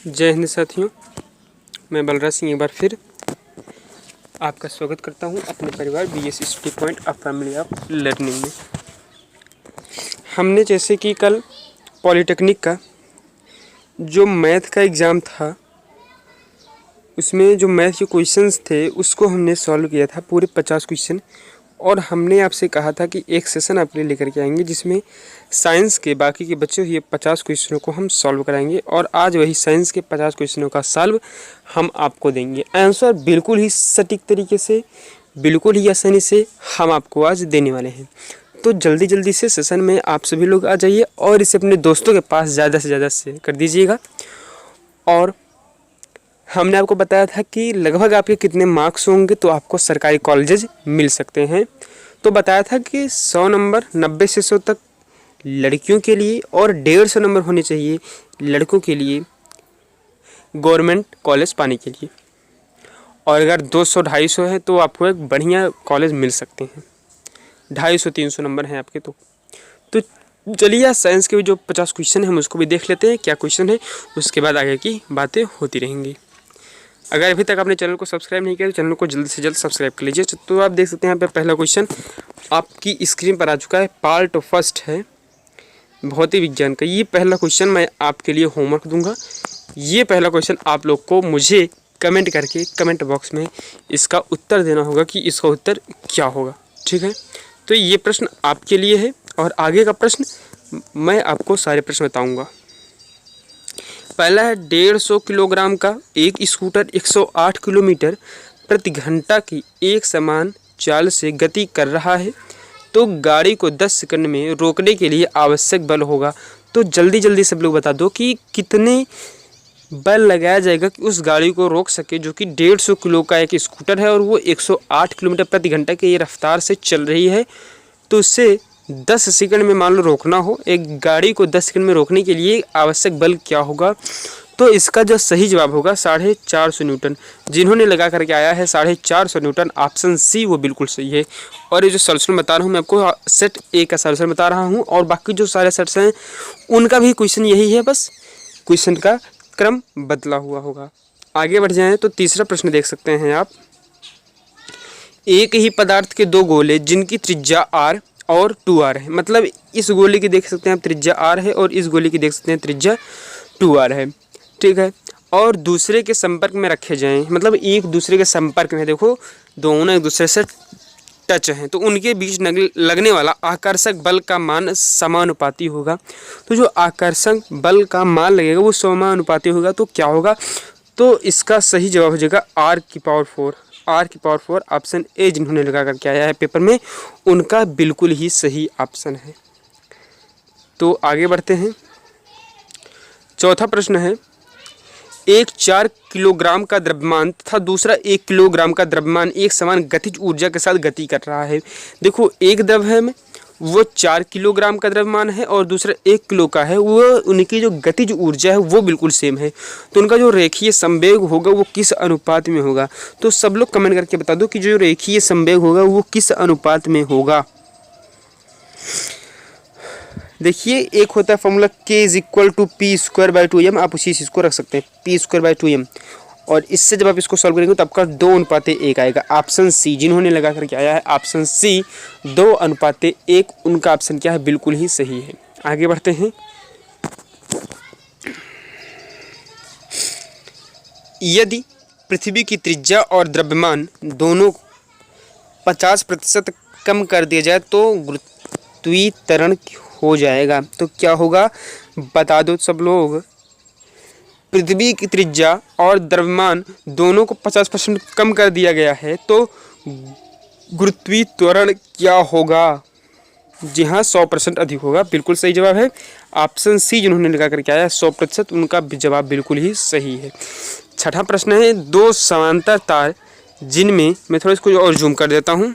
जय हिंद साथियों, मैं बलराज सिंह एक बार फिर आपका स्वागत करता हूं अपने परिवार BS study point of family of learning में। हमने जैसे कि कल पॉलिटेक्निक का जो मैथ का एग्ज़ाम था उसमें जो मैथ के क्वेश्चंस थे उसको हमने सॉल्व किया था पूरे 50 क्वेश्चन, और हमने आपसे कहा था कि एक सेशन आपके लिए लेकर के आएंगे जिसमें साइंस के बाकी के बच्चों ये 50 क्वेश्चनों को हम सॉल्व कराएंगे। और आज वही साइंस के 50 क्वेश्चनों का सॉल्व हम आपको देंगे। आंसर बिल्कुल ही सटीक तरीके से, बिल्कुल ही आसानी से हम आपको आज देने वाले हैं। तो जल्दी जल्दी से सेशन में आप सभी लोग आ जाइए और इसे अपने दोस्तों के पास ज़्यादा से ज़्यादा शेयर कर दीजिएगा। और हमने आपको बताया था कि लगभग आपके कितने मार्क्स होंगे तो आपको सरकारी कॉलेजेस मिल सकते हैं। तो बताया था कि 100 नंबर 90 से 100 तक लड़कियों के लिए और 150 नंबर होने चाहिए लड़कों के लिए गवर्नमेंट कॉलेज पाने के लिए। और अगर 200-250 है तो आपको एक बढ़िया कॉलेज मिल सकते हैं। 250-300 नंबर हैं आपके तो चलिए साइंस के जो 50 क्वेश्चन हैं हम उसको भी देख लेते हैं क्या क्वेश्चन है, उसके बाद आगे की बातें होती रहेंगी। अगर अभी तक आपने चैनल को सब्सक्राइब नहीं किया तो चैनल को जल्द से जल्द सब्सक्राइब कर लीजिए। तो आप देख सकते हैं यहाँ पे पहला क्वेश्चन आपकी स्क्रीन पर आ चुका है। पार्ट फर्स्ट है भौतिक विज्ञान का। ये पहला क्वेश्चन मैं आपके लिए होमवर्क दूंगा। ये पहला क्वेश्चन आप लोग को मुझे कमेंट करके कमेंट बॉक्स में इसका उत्तर देना होगा कि इसका उत्तर क्या होगा, ठीक है। तो ये प्रश्न आपके लिए है और आगे का प्रश्न मैं आपको सारे प्रश्न बताऊँगा। पहला है 150 किलोग्राम का एक स्कूटर 108 किलोमीटर प्रति घंटा की एक समान चाल से गति कर रहा है, तो गाड़ी को 10 सेकंड में रोकने के लिए आवश्यक बल होगा। तो जल्दी जल्दी सब लोग बता दो कि कितने बल लगाया जाएगा कि उस गाड़ी को रोक सके, जो कि 150 किलो का एक स्कूटर है और वो 108 किलोमीटर प्रति घंटा की रफ्तार से चल रही है। तो उससे 10 सेकंड में मान लो रोकना हो, एक गाड़ी को 10 सेकंड में रोकने के लिए आवश्यक बल क्या होगा। तो इसका जो सही जवाब होगा 450 न्यूटन। जिन्होंने लगा करके आया है 450 न्यूटन, ऑप्शन सी वो बिल्कुल सही है। और ये जो सॉल्यूशन बता रहा हूँ मैं आपको सेट ए का सॉल्यूशन बता रहा हूँ, और बाकी जो सारे सेट्स हैं उनका भी क्वेश्चन यही है, बस क्वेश्चन का क्रम बदला हुआ होगा। आगे बढ़ जाएँ तो तीसरा प्रश्न देख सकते हैं आप। एक ही पदार्थ के दो गोले जिनकी त्रिज्या r और 2r है, मतलब इस गोले की देख सकते हैं आप त्रिज्या r है और इस गोले की देख सकते हैं त्रिज्या 2r है, ठीक है। और दूसरे के संपर्क में रखे जाएं, मतलब एक दूसरे के संपर्क में, देखो दोनों एक दूसरे से टच हैं, तो उनके बीच लगने वाला आकर्षक बल का मान समानुपाती होगा। तो जो आकर्षक बल का मान लगेगा वो समानुपाती होगा। तो क्या होगा, तो इसका सही जवाब हो जाएगा r की पावर 4। r की पावर 4 ऑप्शन ए जिन्होंने लगा करके आया है पेपर में उनका बिल्कुल ही सही ऑप्शन है। तो आगे बढ़ते हैं। चौथा प्रश्न है एक 4 किलोग्राम का द्रव्यमान तथा दूसरा 1 किलोग्राम का द्रव्यमान एक समान गतिज ऊर्जा के साथ गति कर रहा है। देखो एक द्रव्य में वो 4 किलोग्राम का द्रव्यमान है और दूसरा 1 किलो का है, वो उनकी जो गतिज ऊर्जा है वो बिल्कुल सेम है। तो उनका जो रेखीय संवेग होगा वो किस अनुपात में होगा। तो सब लोग कमेंट करके बता दो कि जो रेखीय संवेग होगा वो किस अनुपात में होगा। देखिए एक होता है फॉर्मूला k = p²/2m, आप उसी चीज़ को रख सकते हैं p²/2m, और इससे जब आप इसको सॉल्व करेंगे तो आपका 2:1 आएगा। ऑप्शन सी जिन्होंने लगा करके आया है ऑप्शन सी 2:1, उनका ऑप्शन क्या है, बिल्कुल ही सही है। आगे बढ़ते हैं। यदि पृथ्वी की त्रिज्या और द्रव्यमान दोनों 50% कम कर दिया जाए तो गुरुत्वीकरण हो जाएगा। तो क्या होगा बता दो सब लोग। पृथ्वी की त्रिज्या और द्रव्यमान दोनों को 50% कम कर दिया गया है तो गुरुत्वीकरण क्या होगा। जी हाँ 100% अधिक होगा, बिल्कुल सही जवाब है ऑप्शन सी जिन्होंने लगा करके आया 100%, उनका जवाब बिल्कुल ही सही है। छठा प्रश्न है दो समांतर तार जिनमें, मैं थोड़ा इसको और जूम कर देता हूँ।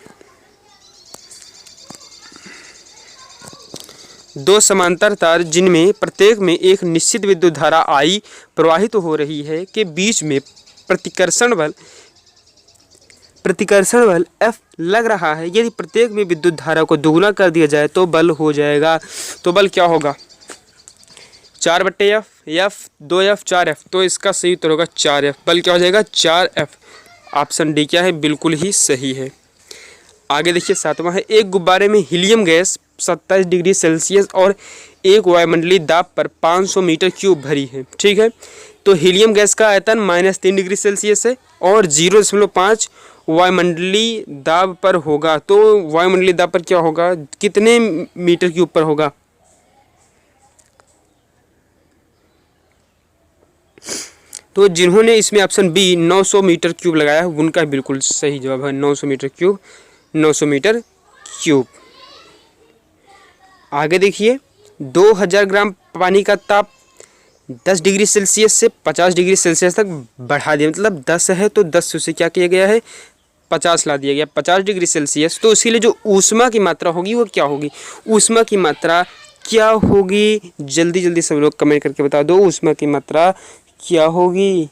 दो समांतर तार जिनमें प्रत्येक में एक निश्चित विद्युत धारा I प्रवाहित हो रही है के बीच में प्रतिकर्षण बल F लग रहा है। यदि प्रत्येक में विद्युत धारा को दोगुना कर दिया जाए तो बल हो जाएगा। तो बल क्या होगा, 4/F, F 2F 4F, तो इसका सही उत्तर होगा 4F। बल क्या हो जाएगा 4F। ऑप्शन डी क्या है, बिल्कुल ही सही है। आगे देखिए 7वां है, एक गुब्बारे में हीलियम गैस 27 डिग्री सेल्सियस और एक वायुमंडलीय दाब पर 500 मीटर क्यूब भरी है। ठीक है, तो हीलियम गैस का आयतन -3 डिग्री सेल्सियस है और 0.5 वायुमंडलीय दाब पर होगा। तो वायुमंडलीय दाब पर क्या होगा, कितने मीटर क्यूब पर होगा? तो जिन्होंने इसमें ऑप्शन बी 900 मीटर क्यूब लगाया है उनका बिल्कुल सही जवाब है 900 मीटर क्यूब, 900 मीटर क्यूब। आगे देखिए 2000 ग्राम पानी का ताप 10 डिग्री सेल्सियस से 50 डिग्री सेल्सियस तक बढ़ा दिया, मतलब 10 है तो 10 से उसे क्या किया गया है 50 ला दिया गया, 50 डिग्री सेल्सियस। तो इसके लिए जो ऊष्मा की मात्रा होगी वो क्या होगी, ऊष्मा की मात्रा क्या होगी, जल्दी जल्दी सब लोग कमेंट करके बता दो, ऊष्मा की मात्रा क्या होगी।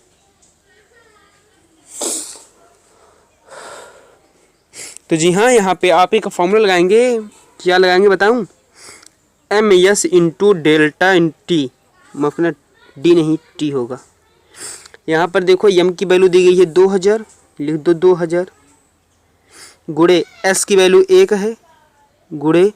तो जी हाँ, यहाँ पे आप एक फॉर्मूला लगाएंगे, क्या लगाएंगे बताऊं, MS इंटू डेल्टा इन टी, माफ करना डी नहीं टी होगा। यहाँ पर देखो m की वैल्यू दी गई है 2000, लिख दो 2000 गुणे s की वैल्यू 1 है गुणे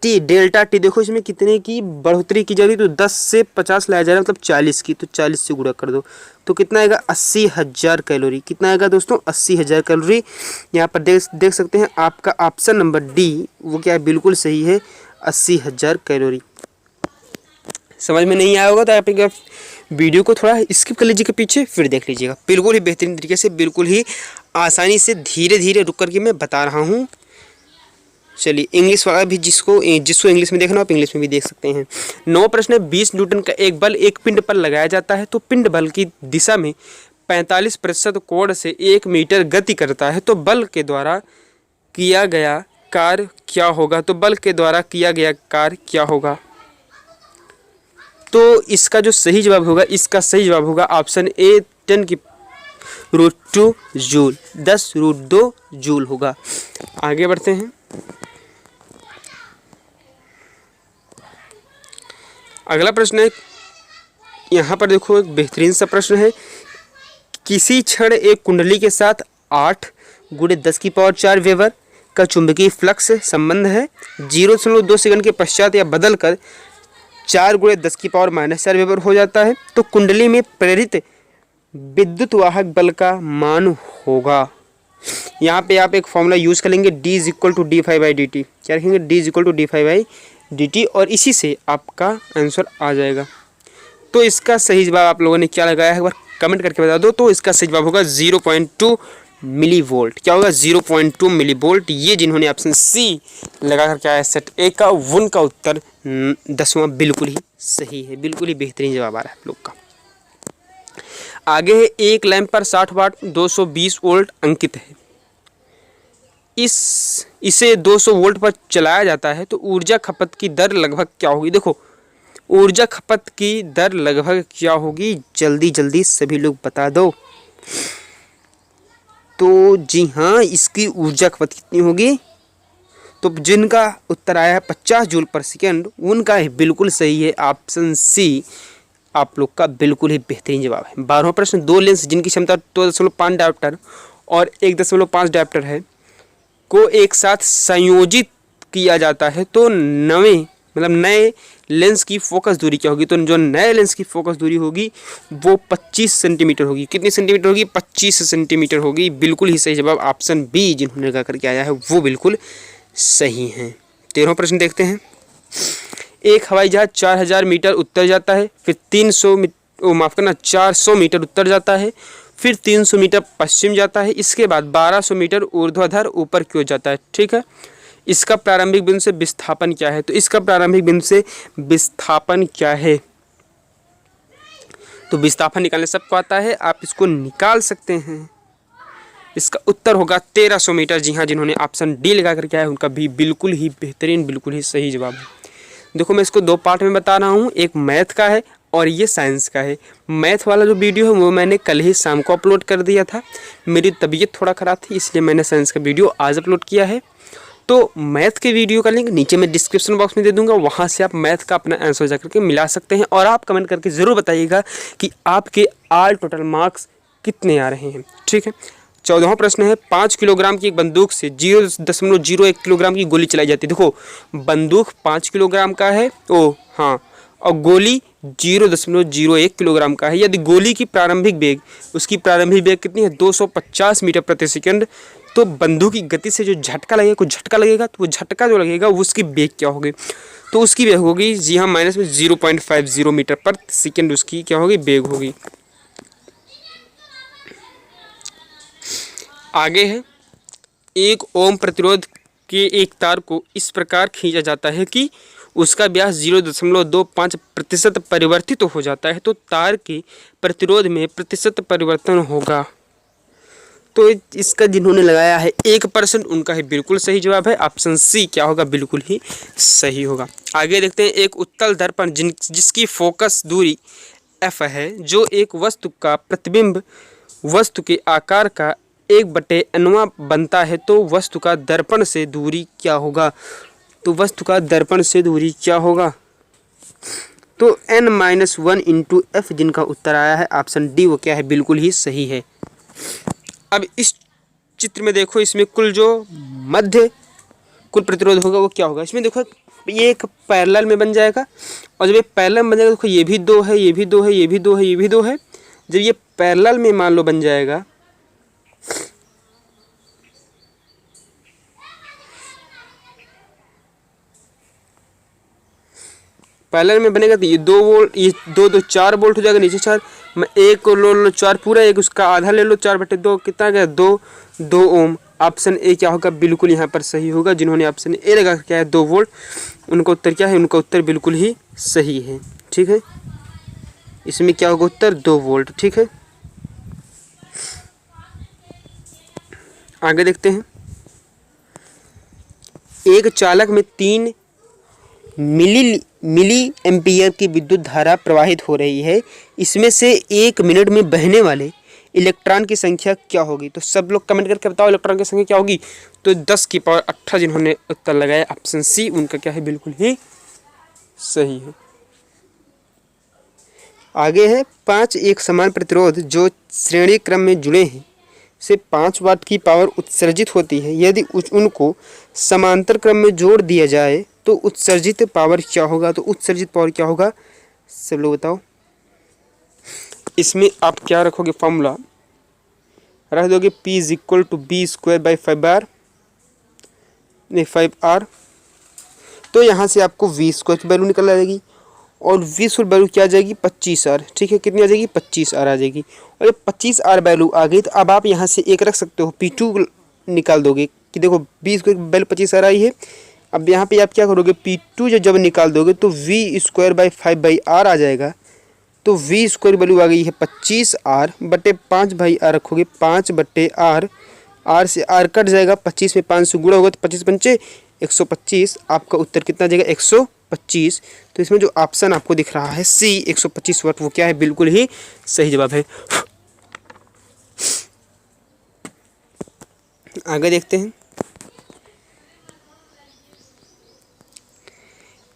टी, डेल्टा टी देखो इसमें कितने की बढ़ोतरी की जा रही है, तो 10 से 50 लाया जा रहा है, मतलब 40 की, तो 40 से गुणा कर दो तो कितना आएगा 80,000 कैलोरी। कितना आएगा दोस्तों 80,000 कैलोरी। यहाँ पर देख सकते हैं आपका ऑप्शन नंबर डी वो क्या है, बिल्कुल सही है 80,000 कैलोरी। समझ में नहीं आया होगा तो आप वीडियो को थोड़ा स्किप कर लीजिएगा पीछे, फिर देख लीजिएगा। बिल्कुल ही बेहतरीन तरीके से, बिल्कुल ही आसानी से धीरे धीरे रुक करके मैं बता रहा हूँ। चलिए इंग्लिश वाला भी जिसको इंग्लिश में देखना हो आप इंग्लिश में भी देख सकते हैं। 9 प्रश्न है, 20 न्यूटन का एक बल एक पिंड पर लगाया जाता है तो पिंड बल की दिशा में 45% कोण से 1 मीटर गति करता है, तो बल के द्वारा किया गया कार्य क्या होगा, तो बल के द्वारा किया गया कार्य क्या होगा। तो इसका जो सही जवाब होगा, इसका सही जवाब होगा ऑप्शन ए 10⁻² जूल, 10√2 जूल होगा। आगे बढ़ते हैं। अगला प्रश्न है, यहाँ पर देखो एक बेहतरीन सा प्रश्न है, किसी क्षण एक कुंडली के साथ 8 × 10⁴ वेबर का चुंबकीय फ्लक्स संबंध है, 0.2 सेकंड के पश्चात या बदलकर 4 × 10⁻⁻4 वेबर हो जाता है, तो कुंडली में प्रेरित विद्युत वाहक बल का मान होगा। यहाँ पे आप एक फॉर्मूला यूज करेंगे D = dϕ/dt, क्या रखेंगे D = dϕ/dt और इसी से आपका आंसर आ जाएगा। तो इसका सही जवाब आप लोगों ने क्या लगाया है एक बार कमेंट करके बता दो। तो इसका सही जवाब होगा 0.2 मिली वोल्ट। क्या होगा 0.2 मिली वोल्ट। ये जिन्होंने ऑप्शन सी लगा कर क्या है सेट ए का, उनका उत्तर 10वां बिल्कुल ही सही है, बिल्कुल ही बेहतरीन जवाब आ रहा है आप लोग का। आगे है, एक लैंप पर 60 वाट 220 वोल्ट अंकित है, इसे 200 वोल्ट पर चलाया जाता है, तो ऊर्जा खपत की दर लगभग क्या होगी। देखो ऊर्जा खपत की दर लगभग क्या होगी, जल्दी जल्दी सभी लोग बता दो। तो जी हाँ, इसकी ऊर्जा खपत कितनी होगी, तो जिनका उत्तर आया है 50 जूल पर सेकेंड उनका बिल्कुल सही है ऑप्शन सी, आप लोग का बिल्कुल ही बेहतरीन जवाब है। 12वां प्रश्न, 2 लेंस जिनकी क्षमता 2.5 डायोप्टर और 1.5 डायोप्टर है को एक साथ संयोजित किया जाता है, तो नए लेंस की फोकस दूरी क्या होगी। तो जो नए लेंस की फोकस दूरी होगी वो 25 सेंटीमीटर होगी। कितनी सेंटीमीटर होगी, 25 सेंटीमीटर होगी। बिल्कुल ही सही जवाब ऑप्शन बी जिन्होंने लगा करके आया है वो बिल्कुल सही है। 13वां प्रश्न देखते हैं, एक हवाई जहाज 4000 मीटर उत्तर जाता है, फिर 400 मीटर उत्तर जाता है, फिर 300 मीटर पश्चिम जाता है, इसके बाद 1200 मीटर ऊर्ध्वाधर ऊपर की ओर जाता है। ठीक है, इसका प्रारंभिक बिंदु से विस्थापन क्या है, तो इसका प्रारंभिक बिंदु से विस्थापन क्या है, तो विस्थापन निकालने सबको आता है, आप इसको निकाल सकते हैं। इसका उत्तर होगा 1300 मीटर। जी हाँ, जिन्होंने ऑप्शन डी लगा करके आया उनका भी बिल्कुल ही बेहतरीन, बिल्कुल ही सही जवाब है। देखो मैं इसको 2 पार्ट में बता रहा हूँ, एक मैथ का है और ये साइंस का है। मैथ वाला जो वीडियो है वो मैंने कल ही शाम को अपलोड कर दिया था, मेरी तबीयत थोड़ा ख़राब थी इसलिए मैंने साइंस का वीडियो आज अपलोड किया है। तो मैथ के वीडियो का लिंक नीचे मैं डिस्क्रिप्शन बॉक्स में दे दूंगा, वहाँ से आप मैथ का अपना आंसर जा करके मिला सकते हैं। और आप कमेंट करके ज़रूर बताइएगा कि आपके ऑल टोटल मार्क्स कितने आ रहे हैं। ठीक है, 14वां प्रश्न है, 5 किलोग्राम की एक बंदूक से 0.01 किलोग्राम की गोली चलाई जाती है। देखो बंदूक 5 किलोग्राम का है, ओ हाँ, और गोली 0.01 किलोग्राम का है। यदि गोली की प्रारंभिक वेग, उसकी प्रारंभिक वेग कितनी है, 250 मीटर प्रति सेकंड, तो बंदूक की गति से जो झटका लगेगा, कुछ झटका लगेगा, तो वो झटका जो लगेगा उसकी वेग क्या होगी, तो उसकी वेग होगी, जी हाँ, माइनस में 0.50 मीटर पर सेकंड उसकी क्या होगी, वेग होगी। आगे है, 1 ओम प्रतिरोध के एक तार को इस प्रकार खींचा जाता है कि उसका व्यास 0.25% परिवर्तित हो जाता है, तो तार के प्रतिरोध में प्रतिशत परिवर्तन होगा। तो इसका जिन्होंने लगाया है 1%, उनका ही बिल्कुल सही जवाब है ऑप्शन सी, क्या होगा, बिल्कुल ही सही होगा। आगे देखते हैं, एक उत्तल दर्पण जिसकी फोकस दूरी f है, जो एक वस्तु का प्रतिबिंब वस्तु के आकार का 1/nवां बनता है, तो वस्तु का दर्पण से दूरी क्या होगा, तो वस्तु का दर्पण से दूरी क्या होगा, तो n-1 इंटू f, जिनका उत्तर आया है ऑप्शन डी, वो क्या है, बिल्कुल ही सही है। अब इस चित्र में देखो, इसमें कुल जो मध्य कुल प्रतिरोध होगा वो क्या होगा। इसमें देखो ये एक पैरेलल में बन जाएगा, और जब ये पैरेलल में बन जाएगा, देखो ये भी 2 है, ये भी 2 है, ये भी 2 है, ये भी 2 है। जब ये पैरेलल में मान लो बन जाएगा, पैरेलल में बनेगा, तो ये 2 वोल्ट, ये 2 4 वोल्ट हो जाएगा, नीचे 4, मैं 1 को लो 4 पूरा, 1 उसका आधा ले लो, 4/2 कितना गया, 2 ओम। ऑप्शन ए क्या होगा, बिल्कुल यहाँ पर सही होगा। जिन्होंने ऑप्शन ए लगा क्या है 2 वोल्ट, उनका उत्तर क्या है, उनका उत्तर बिल्कुल ही सही है। ठीक है, इसमें क्या होगा उत्तर, 2 वोल्ट। ठीक है, आगे देखते हैं, एक चालक में 3 मिली एम्पियर की विद्युत धारा प्रवाहित हो रही है, इसमें से 1 मिनट में बहने वाले इलेक्ट्रॉन की संख्या क्या होगी। तो सब लोग कमेंट करके बताओ इलेक्ट्रॉन की संख्या क्या होगी। तो 10 की पावर 18 जिन्होंने उत्तर लगाया ऑप्शन सी, उनका क्या है, बिल्कुल ही सही है। आगे है, 5 एक समान प्रतिरोध जो श्रेणी क्रम में जुड़े हैं से 5 वाट की पावर उत्सर्जित होती है। यदि उनको समांतर क्रम में जोड़ दिया जाए तो उत्सर्जित पावर क्या होगा, तो उत्सर्जित पावर क्या होगा, सब लोग बताओ। इसमें आप क्या रखोगे, फॉर्मूला रख दोगे, P = B² 5R। तो यहाँ से आपको V² की वैल्यू निकल आएगी, और V² वैल्यू क्या आ जाएगी, 25R। ठीक है, कितनी आ जाएगी, 25R आ जाएगी। और जब 25R वैल्यू आ गई, तो अब आप यहाँ से एक रख सकते हो, P2 निकाल दोगे कि देखो V² वैल्यू 25R आई है। अब यहाँ पे आप क्या करोगे, P2 जब निकाल दोगे तो V² 5/R आ जाएगा। तो V² वैल्यू आ गई है 25R बटे 5/R रखोगे, 5/R, R से R कट जाएगा, 25 में 5 से गुणा होगा तो 25 पंचे 125। आपका उत्तर कितना जाएगा, 125। तो इसमें जो ऑप्शन आपको दिख रहा है सी 125 वाट, वो क्या है, बिल्कुल ही सही जवाब है। आगे देखते हैं,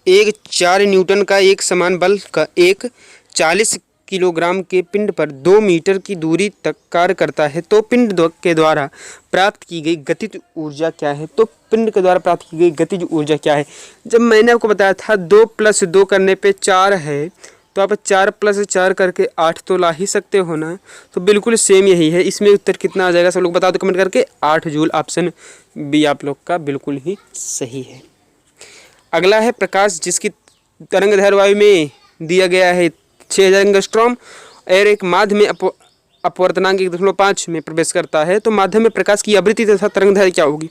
एक 4 न्यूटन का एक समान बल का एक 40 किलोग्राम के पिंड पर 2 मीटर की दूरी तक कार्य करता है, तो पिंड के द्वारा प्राप्त की गई गतिज ऊर्जा क्या है। तो पिंड के द्वारा प्राप्त की गई गतिज ऊर्जा क्या है। जब मैंने आपको बताया था 2 + 2 करने पे 4 है, तो आप 4 + 4 करके 8 तो ला ही सकते हो ना। तो बिल्कुल सेम यही है। इसमें उत्तर कितना आ जाएगा, सब लोग बता दो कमेंट करके, 8 जूल। ऑप्शन बी आप लोग का बिल्कुल ही सही है। अगला है, प्रकाश जिसकी तरंग दैर्घ्य वायु में दिया गया है 6000 एंगस्ट्रॉम और एक माध्य में अपवर्तनांक 1.5 में प्रवेश करता है, तो माध्यम में प्रकाश की आवृत्ति तथा तरंग दैर्घ्य क्या होगी,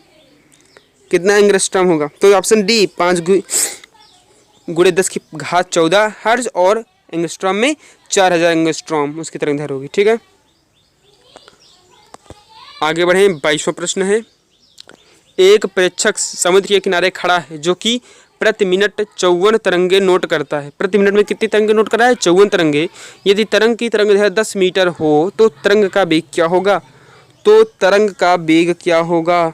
कितना एंगस्ट्रॉम होगा। तो ऑप्शन डी 5 × 10⁻14 हर्ट्ज और एंगस्ट्रॉम में 4000 एंगस्ट्रॉम उसकी तरंग दैर्घ्य होगी। ठीक है, आगे बढ़े। 22वां प्रश्न है, एक प्रेक्षक समुद्र के किनारे खड़ा है जो कि प्रति मिनट 54 तरंगे नोट करता है। प्रति मिनट में कितनी तरंगे नोट कर रहा है, 54 तरंगे। यदि तरंग की तरंग दैर्घ्य 10 मीटर हो तो तरंग का वेग क्या होगा, तो तरंग का वेग क्या होगा,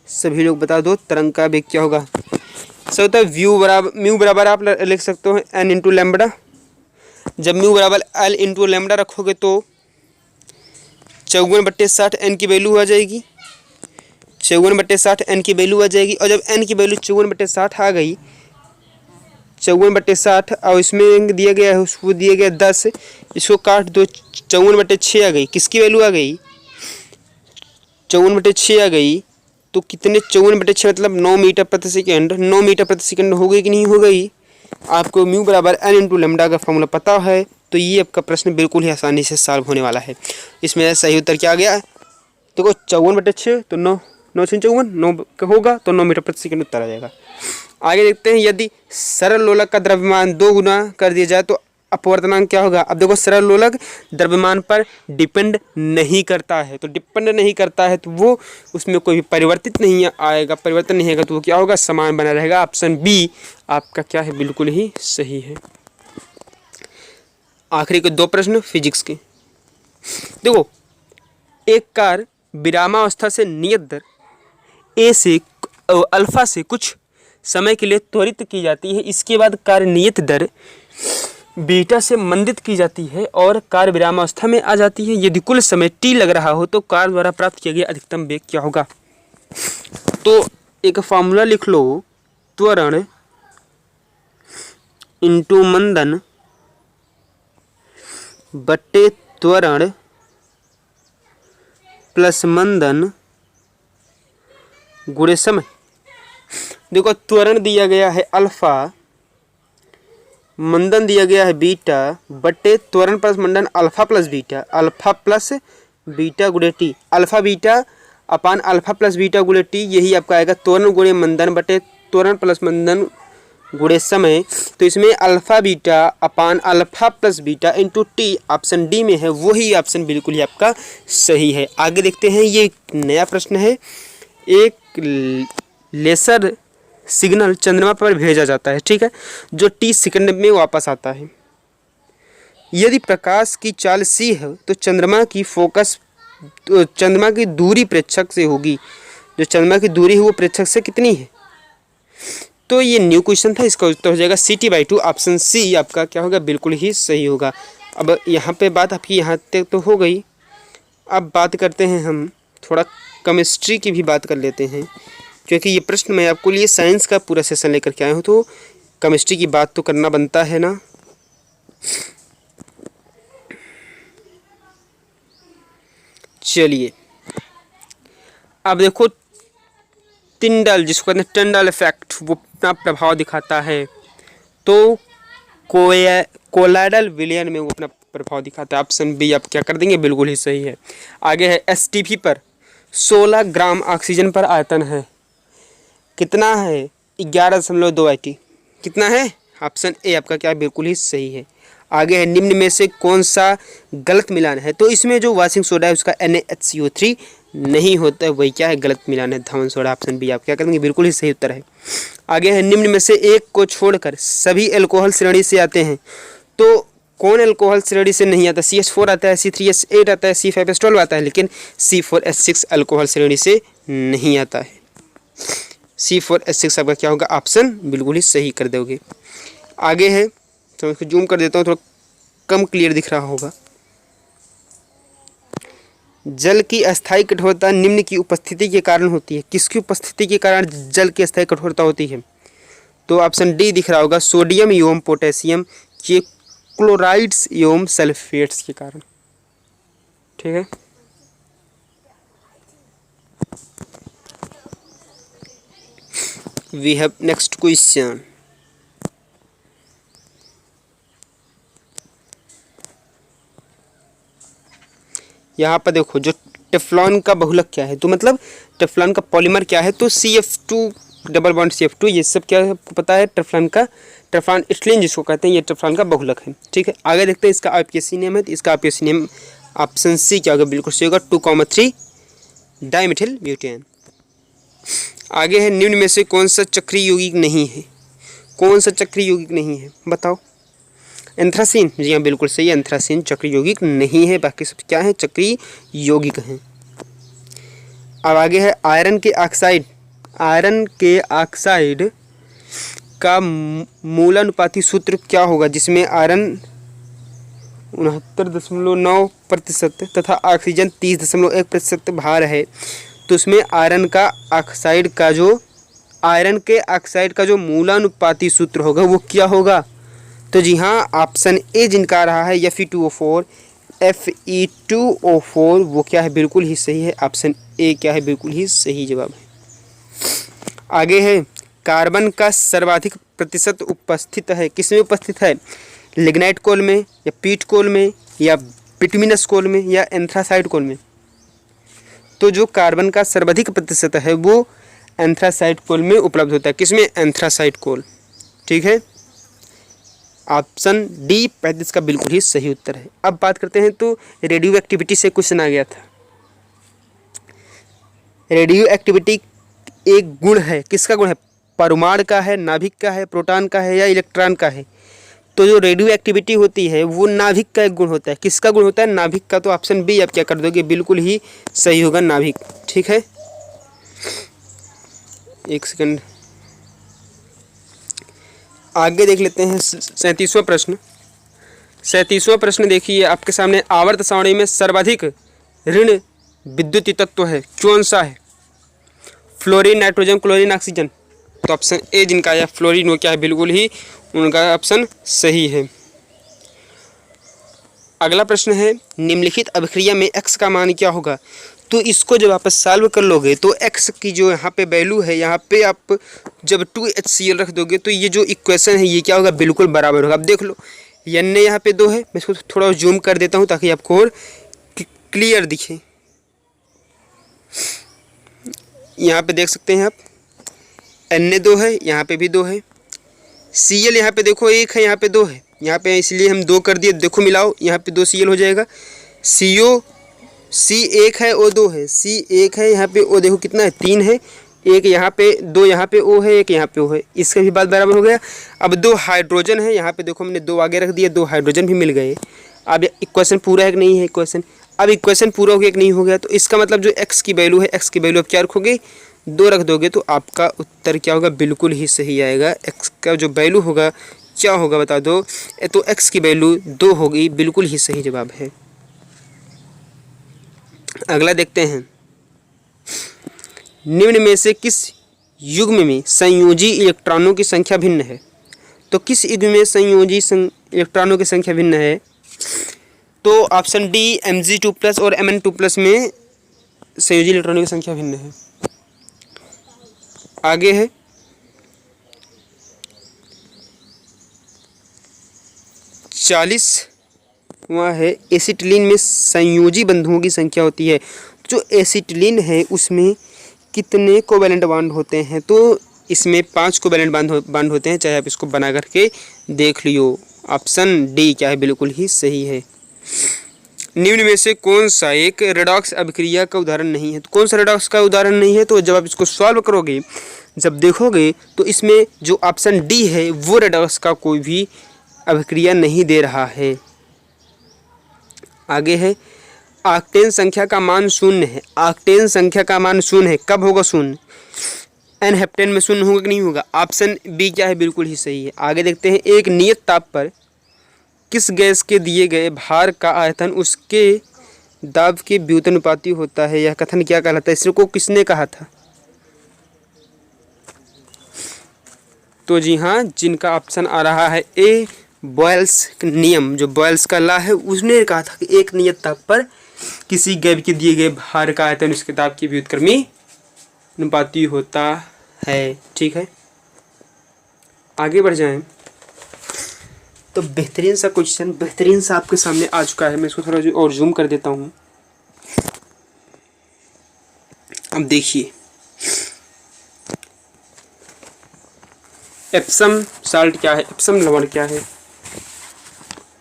सभी लोग बता दो तरंग का वेग क्या होगा। सर होता है म्यू बराबर आप लिख सकते हो एन इंटू लैम्बडा। जब म्यू बराबर एल इंटू लैम्बडा रखोगे तो 54/60 एन की वैल्यू आ जाएगी। 54/60 एन की वैल्यू आ जाएगी। और जब एन की वैल्यू 54/60 आ गई, 54/60 और इसमें दिया गया है, उसको दिया गया 10, इसको काट दो, 54/6 आ गई। किसकी वैल्यू आ गई? 54/6 आ गई। तो कितने 54/6 मतलब 9 मीटर प्रति सेकेंड। 9 मीटर प्रति सेकेंड हो गई कि नहीं हो गई? आपको म्यू बराबर एन इंटू लेमडा का फॉर्मूला पता है, तो ये आपका प्रश्न बिल्कुल ही आसानी से सॉल्व होने वाला है। इसमें सही उत्तर क्या आ गया? देखो 54/6 तो 9 9 54 9 होगा तो 9 मीटर प्रति सेकेंड उत्तर आ जाएगा। आगे देखते हैं, यदि सरल लोलक का द्रव्यमान 2 गुना कर दिया जाए तो अपवर्तनांक क्या होगा? अब देखो सरल लोलक द्रव्यमान पर डिपेंड नहीं करता है, तो डिपेंड नहीं करता है तो वो उसमें कोई भी परिवर्तित नहीं आएगा, परिवर्तन नहीं आएगा, तो वो क्या होगा? समान बना रहेगा। ऑप्शन बी आपका क्या है? बिल्कुल ही सही है। आखिरी के 2 प्रश्न फिजिक्स के। देखो, एक कार विरामावस्था से नियत दर ए से अल्फा से कुछ समय के लिए त्वरित की जाती है। इसके बाद कार नियत दर बीटा से मंदित की जाती है और कार विरामावस्था में आ जाती है। यदि कुल समय टी लग रहा हो तो कार द्वारा प्राप्त किया गया अधिकतम वेग क्या होगा? तो एक फॉर्मूला लिख लो, त्वरण इंटू मंदन बट्टे त्वरण प्लस मंदन गुणे समय। देखो, त्वरण दिया गया है अल्फा, मंदन दिया गया है बीटा, बट्टे त्वरण प्लस मंदन alpha plus beta, alpha plus beta गुणे टी, अल्फा बीटा अपान अल्फा प्लस बीटा गुणे टी, यही आपका आएगा त्वरण गुणे मंदन बट्टे त्वरण प्लस मंदन गुणे समय। तो इसमें अल्फा बीटा अपान alpha plus beta into T option D में है, वही ऑप्शन बिल्कुल ही आपका सही है। आगे देखते हैं, ये नया प्रश्न है। एक लेसर सिग्नल चंद्रमा पर भेजा जाता है, ठीक है, जो टी सेकंड में वापस आता है। यदि प्रकाश की चाल c है तो चंद्रमा की दूरी प्रेक्षक से होगी। जो चंद्रमा की दूरी है वो प्रेक्षक से कितनी है? तो ये न्यू क्वेश्चन था, इसका उत्तर हो जाएगा CT/2। ऑप्शन सी आपका क्या होगा? बिल्कुल ही सही होगा। अब यहाँ पे बात आपकी यहाँ तक तो हो गई। अब बात करते हैं हम थोड़ा केमिस्ट्री की भी बात कर लेते हैं, क्योंकि ये प्रश्न मैं आपको लिए साइंस का पूरा सेशन लेकर के आया हूँ, तो केमिस्ट्री की बात तो करना बनता है ना। चलिए, अब देखो, टिंडल, जिसको कहते हैं टिंडल इफेक्ट, वो अपना प्रभाव दिखाता है। तो कोलाइडल विलयन में वो अपना प्रभाव दिखाता है। ऑप्शन बी आप क्या कर देंगे? बिल्कुल ही सही है। आगे है, STP पर 16 ग्राम ऑक्सीजन पर आयतन है, कितना है? 11.2 AT। कितना है? ऑप्शन ए आपका क्या है? बिल्कुल ही सही है। आगे है, निम्न में से कौन सा गलत मिलान है? तो इसमें जो वॉशिंग सोडा है उसका NaHCO3 नहीं होता है, वही क्या है? गलत मिलान है, धवन सोडा। ऑप्शन बी आप क्या करेंगे? बिल्कुल ही सही उत्तर है। आगे है, निम्न में से एक को छोड़कर सभी एल्कोहल श्रेणी से आते हैं, तो कौन एल्कोहल श्रेणी से नहीं आता? CH4 आता है, C3H8 आता है, C5H12 आता है, लेकिन C4H6 एल्कोहल श्रेणी से नहीं आता है। C4H6 आपका क्या होगा? ऑप्शन बिल्कुल ही सही कर दोगे। आगे है, तो इसको जूम कर देता हूँ, थोड़ा कम क्लियर दिख रहा होगा। जल की अस्थायी कठोरता निम्न की उपस्थिति के कारण होती है। किसकी उपस्थिति के कारण जल की अस्थायी कठोरता होती है? तो ऑप्शन डी दिख रहा होगा, सोडियम एवं पोटेशियम के क्लोराइड्स एवं सल्फेट्स के कारण, ठीक है। We have next question. यहाँ पर देखो, जो टेफ्लॉन का बहुलक क्या है, तो मतलब टेफ्लॉन का पॉलीमर क्या है? तो CF2 डबल बॉन्ड CF2, ये सब क्या है आपको पता है? टेफ्लॉन इथिलीन जिसको कहते हैं, ये टेफ्लॉन का बहुलक है, ठीक है। आगे देखते हैं, इसका IUPAC नेम है, तो इसका IUPAC नेम ऑप्शन सी क्या होगा? बिल्कुल सही होगा, 2,3 डाइमिथिल ब्यूटेन। आगे है, निम्न में से कौन सा चक्रीय यौगिक नहीं है? कौन सा चक्रीय यौगिक नहीं है बताओ? एंथ्रासीन, जी हाँ बिल्कुल सही है, एंथ्रासीन चक्रीय यौगिक नहीं है, बाकी सब क्या है? चक्रीय यौगिक हैं। अब आगे है, आयरन के ऑक्साइड आयरन के ऑक्साइड का मूलानुपाती सूत्र क्या होगा, जिसमें आयरन 69.9% तथा ऑक्सीजन 30.1% भार है। तो उसमें आयरन के ऑक्साइड का जो मूलानुपाती सूत्र होगा वो क्या होगा? तो जी हाँ, ऑप्शन ए जिनका आ रहा है Fe2O4 वो क्या है, बिल्कुल ही सही है। ऑप्शन ए क्या है, बिल्कुल ही सही जवाब है। आगे है, कार्बन का सर्वाधिक प्रतिशत उपस्थित है, किसमें उपस्थित है? लिग्नाइट कोल में, या पीट कोल में, या बिटुमिनस कोल में, या एंथ्रासाइड कोल में? तो जो कार्बन का सर्वाधिक प्रतिशत है वो एंथ्रासाइड कोल में उपलब्ध होता है। किसमें? एंथ्रासाइड कोल। ठीक है, ऑप्शन डी 35 का बिल्कुल ही सही उत्तर है। अब बात करते हैं, तो रेडियो एक्टिविटी से क्वेश्चन आ गया था। रेडियो एक्टिविटी एक गुण है, किसका गुण है? परमाणु का है, नाभिक का है, प्रोटॉन का है, या इलेक्ट्रॉन का है? तो जो रेडियो एक्टिविटी होती है वो नाभिक का एक गुण होता है। किसका गुण होता है? नाभिक का। तो ऑप्शन बी आप क्या कर दोगे, बिल्कुल ही सही होगा, नाभिक। ठीक है, एक सेकंड आगे देख लेते हैं 37वां प्रश्न। 37वां प्रश्न देखिए आपके सामने, आवर्त सारणी में सर्वाधिक ऋण विद्युतीय तत्व है, कौन सा है? Fluorine, nitrogen, chlorine, oxygen? तो ऑप्शन ए जिनका आया फ्लोरीन वो क्या है, बिल्कुल ही उनका ऑप्शन सही है। अगला प्रश्न है, निम्नलिखित अभिक्रिया में x का मान क्या होगा? तो इसको जब आप सॉल्व कर लोगे तो x की जो यहाँ पे वैल्यू है, यहाँ पे आप जब 2HCl रख दोगे तो ये जो इक्वेशन है ये क्या होगा, बिल्कुल बराबर होगा। अब देख लो, n यहाँ पे 2 है, मैं इसको थोड़ा जूम कर देता हूँ ताकि आपको और क्लियर दिखे। यहाँ पे देख सकते हैं आप, Na 2 है, यहाँ पे भी 2 है। Cl यहाँ पे देखो 1 है, यहाँ पे 2 है, यहाँ पे इसलिए हम 2 कर दिए। देखो मिलाओ, यहाँ पे 2 Cl हो जाएगा। CO C 1 है, O 2 है, C 1 है, यहाँ पे O देखो कितना है, 3 है, एक यहाँ पे 2, यहाँ पे O है, एक यहाँ पे O है, इसका भी बात बराबर हो गया। अब 2 हाइड्रोजन है, यहाँ पे देखो हमने 2 आगे रख दिया, 2 हाइड्रोजन भी मिल गए। अब इक्वेशन पूरा है कि नहीं है इक्वेशन? अब इक्वेशन पूरा हो गया कि नहीं हो गया? तो इसका मतलब जो x की वैल्यू है, x की वैल्यू आप क्या रखोगे, 2 रख दोगे तो आपका उत्तर क्या होगा, बिल्कुल ही सही आएगा। x का जो वैल्यू होगा क्या होगा बता दो? तो x की वैल्यू 2 होगी, बिल्कुल ही सही जवाब है। अगला देखते हैं, निम्न में से किस युग्म में संयोजी इलेक्ट्रॉनों की संख्या भिन्न है? तो किस युग्म में संयोजी इलेक्ट्रॉनों की संख्या भिन्न है? तो ऑप्शन डी Mg2+ और Mn2+ में संयोजी इलेक्ट्रॉनों की संख्या भिन्न है। आगे है, वहाँ है, एसिटिलीन में संयोजी बंधुओं की संख्या होती है। जो एसिटिलीन है उसमें कितने कोवैलेंट बॉन्ड होते हैं? तो इसमें 5 कोवैलेंट बॉन्ड होते हैं, चाहे आप इसको बना करके देख लियो। ऑप्शन डी क्या है, बिल्कुल ही सही है। निम्न में से कौन सा एक रेडॉक्स अभिक्रिया का उदाहरण नहीं है? तो कौन सा रेडॉक्स का उदाहरण नहीं है? तो जब आप इसको सॉल्व करोगे, जब देखोगे तो इसमें जो ऑप्शन डी है वो रेडॉक्स का कोई भी अभिक्रिया नहीं दे रहा है। आगे है, ऑक्टेन संख्या का मान 0 है। ऑक्टेन संख्या का मान 0 है, कब होगा 0? एन हेप्टेन में 0 होगा कि नहीं होगा? ऑप्शन बी क्या है, बिल्कुल ही सही है। आगे देखते हैं, एक नियत ताप पर किस गैस के दिए गए भार का आयतन उसके दाब के व्युत्पन्नुपाती होता है? यह कथन क्या कहलाता है? इसको किसने कहा था? तो जी हाँ, जिनका ऑप्शन आ रहा है ए, बॉयल्स नियम, जो बॉयल्स का लॉ है, उसने कहा था कि एक नियत ताप पर किसी गैस के दिए गए भार का आयतन उसके दाब के व्युत्क्रमानुपाती होता है। ठीक है, आगे बढ़ जाएं। तो बेहतरीन सा क्वेश्चन, बेहतरीन सा आपके सामने आ चुका है। मैं इसको थोड़ा और जूम कर देता हूँ। अब देखिए, एप्सम साल्ट क्या है, एप्सम लवण क्या है?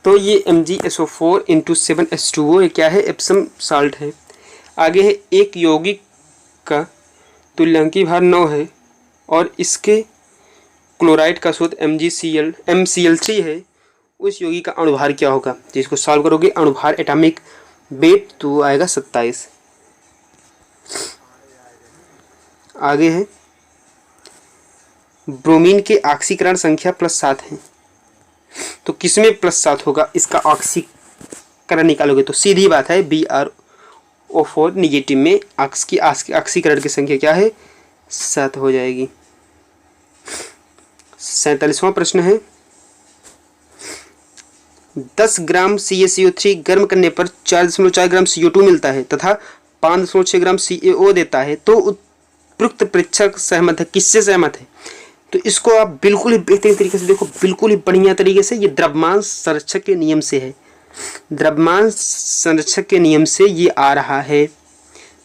तो ये MgSO4 × 7H2O ये क्या है, एप्सम साल्ट है। आगे है, एक यौगिक का तुल्यांकी भार 9 है और इसके क्लोराइड का स्रोत MCl3 है, उस यौगिक का अणुभार क्या होगा? जिसको सॉल्व करोगे, अणुभार एटॉमिक वेट तो आएगा 27। आगे है, ब्रोमीन के ऑक्सीकरण संख्या +7 है, तो किसमें +7 होगा, इसका ऑक्सीकरण निकालोगे तो सीधी बात है BrO4 निगेटिव में ऑक्सीकरण की संख्या क्या है, 7 हो जाएगी। 47वां प्रश्न है, 10 ग्राम CaCO3 गर्म करने पर 4.4 ग्राम CO2 मिलता है तथा 5.6 ग्राम CaO देता है, तो उपयुक्त परीक्षक सहमत है, किससे सहमत है। तो इसको आप बिल्कुल ही बेहतरीन तरीके से देखो, बिल्कुल ही बढ़िया तरीके से, ये द्रव्यमान संरक्षक के नियम से है, द्रव्यमान संरक्षक के नियम से ये आ रहा है।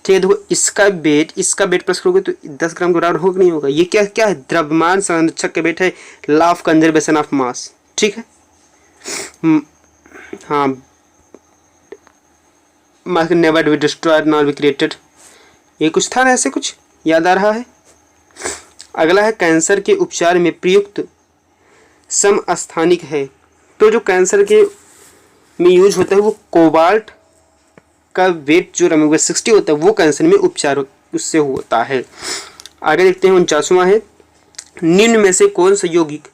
ठीक है, देखो इसका वेट प्लस करोगे तो 10 ग्राम के बराबर होगा नहीं होगा, ये क्या क्या है, द्रव्यमान संरक्षक का वेट है, law of conservation of mass. ठीक है, हाँ, मास can never be destroyed nor be created, ये कुछ था ना, ऐसे कुछ याद आ रहा है। अगला है, कैंसर के उपचार में प्रयुक्त समस्थानिक है, तो जो कैंसर के में यूज होता है वो कोबाल्ट का वेट जो रमेगा 60 होता है, वो कैंसर में उपचार उससे होता है। आगे देखते हैं, 49वां है, निम्न में से कौन सा यौगिक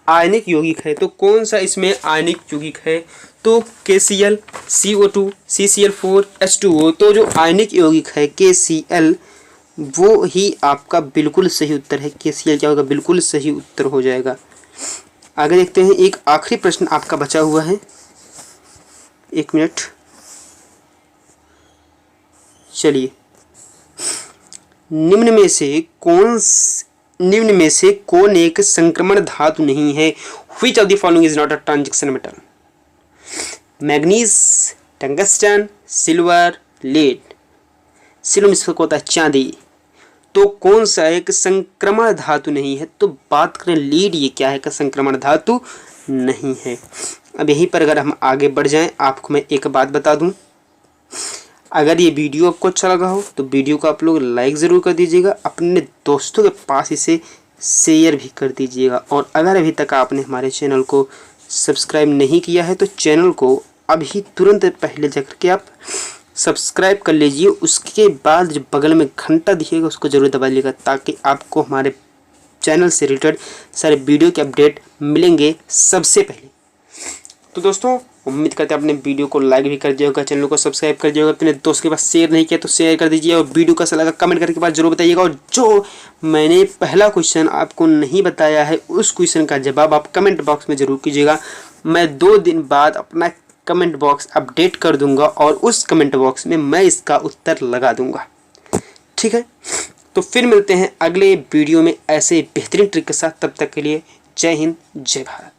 आयनिक यौगिक है, तो कौन सा इसमें आयनिक यौगिक है, तो KCl, CO2, CCl4, H2O, तो जो आयनिक यौगिक है KCl वो ही आपका बिल्कुल सही उत्तर है। KCl क्या होगा, बिल्कुल सही उत्तर हो जाएगा। आगे देखते हैं, एक आखिरी प्रश्न आपका बचा हुआ है, 1 मिनट, चलिए, निम्न में से कौन एक संक्रमण धातु नहीं है, which of the following is not a transition metal, manganese, tungsten, silver, lead. Silver इसको होता है चांदी, तो कौन सा एक संक्रमण धातु नहीं है, तो बात करें लीड, ये क्या है, का संक्रमण धातु नहीं है। अब यहीं पर अगर हम आगे बढ़ जाएं, आपको मैं एक बात बता दूं, अगर ये वीडियो आपको अच्छा लगा हो तो वीडियो को आप लोग लाइक ज़रूर कर दीजिएगा, अपने दोस्तों के पास इसे शेयर भी कर दीजिएगा, और अगर अभी तक आपने हमारे चैनल को सब्सक्राइब नहीं किया है तो चैनल को अभी तुरंत पहले जाकर के आप सब्सक्राइब कर लीजिए। उसके बाद जो बगल में घंटा दिखेगा उसको ज़रूर दबा लीजिएगा, ताकि आपको हमारे चैनल से रिलेटेड सारे वीडियो के अपडेट मिलेंगे सबसे पहले। तो दोस्तों, उम्मीद करते हैं आपने वीडियो को लाइक भी कर दिया होगा, चैनल को सब्सक्राइब कर दिया होगा, अपने दोस्त के पास शेयर नहीं किया तो शेयर कर दीजिए, और वीडियो कैसा लगा कमेंट करके बाद जरूर बताइएगा। और जो मैंने पहला क्वेश्चन आपको नहीं बताया है उस क्वेश्चन का जवाब आप कमेंट बॉक्स में ज़रूर कीजिएगा। मैं 2 दिन बाद अपना कमेंट बॉक्स अपडेट कर दूंगा और उस कमेंट बॉक्स में मैं इसका उत्तर लगा दूंगा। ठीक है, तो फिर मिलते हैं अगले वीडियो में ऐसे बेहतरीन ट्रिक के साथ, तब तक के लिए जय हिंद, जय भारत।